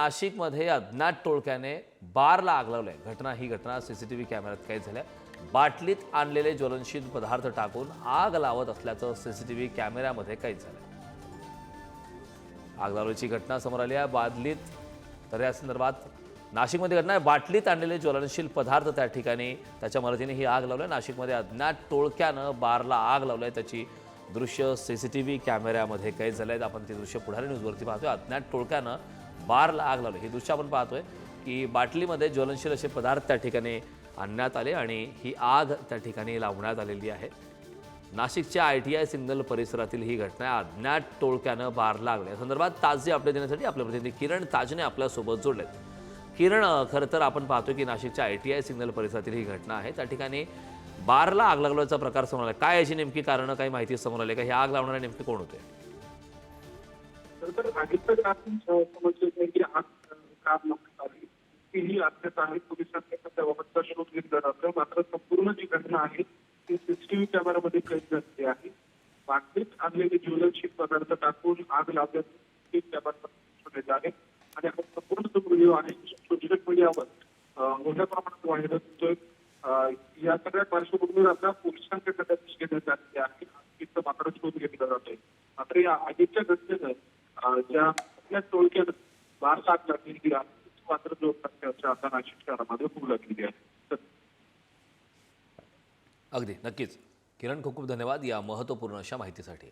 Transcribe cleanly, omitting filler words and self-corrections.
नाशिकमध्ये अज्ञात टोळक्याने बारला आग लावलाय. ही घटना सीसीटीव्ही कॅमेऱ्यात कैद झाल्या. बाटलीत आणलेले ज्वलनशील पदार्थ टाकून आग लावत असल्याचं सीसीटीव्ही कॅमेऱ्यामध्ये कैद झालंय. आग लावल्याची घटना समोर आली आहे. तर या संदर्भात नाशिकमध्ये घटना आहे. बाटलीत आणलेले ज्वलनशील पदार्थ त्या ठिकाणी त्याच्या मदतीने ही आग लावली. नाशिकमध्ये अज्ञात टोळक्यानं बारला आग लावली. त्याची दृश्य सीसीटीव्ही कॅमेऱ्यामध्ये कैद झाले आहेत. आपण ती दृश्य पुढारी न्यूजवरती पाहतोय. अज्ञात टोळक्यानं बारला आग लावली. ही दृश्य आपण पाहतोय की बाटलीमध्ये ज्वलनशील असे पदार्थ त्या ठिकाणी आणण्यात आले आणि ही आग त्या ठिकाणी लावण्यात आलेली आहे. नाशिकच्या ITI सिग्नल परिसरातील ही घटना आहे. अज्ञात टोळक्यानं बारला आग लावली. या संदर्भात ताजे अपडेट देण्यासाठी आपले प्रतिनिधी किरण ताजने आपल्यासोबत जोडलेत. किरण, खरं तर आपण पाहतोय की नाशिकच्या ITI सिग्नल परिसरातील ही घटना आहे. त्या ठिकाणी बारला आग लागल्याचा प्रकार समोर आला. काय याची नेमकी कारणं, काही माहिती समोर आली का? हे आग लावणारे नेमके कोण होते? तर आगीचं कारण समजलं नाही की आग का लावण्यात आली तीही अज्ञात आहे. पोलिसांनी त्याबाबतचा शोध घेतला जातो. मात्र संपूर्ण जी घटना आहे ती सीसीटीव्ही कॅमेरामध्ये कैद झालेली आहे. बाटलीत आणलेले ज्वलनशील पदार्थ टाकून आग लावल्याचे कॅमेऱ्यामध्ये आहे आणि हा संपूर्ण जो व्हिडिओ आहे सोशल मीडियावर मोठ्या प्रमाणात व्हायरल होतोय. या सगळ्या पार्श्वभूमीवर आता पोलिसांकडे तयारी घेण्यात आलेली आहे. आगीचा मात्र शोध घेतला जातोय. मात्र या आगीच्या घटनेनं ज्या आपल्या टोळक्यानं बार आग लागलेली आहे मात्र जो चर्चा आता नाशिक शहरामध्ये होऊ लागलेली आहे. अगदी नक्कीच किरण, खूप खूप धन्यवाद या महत्त्वपूर्ण अशा माहितीसाठी.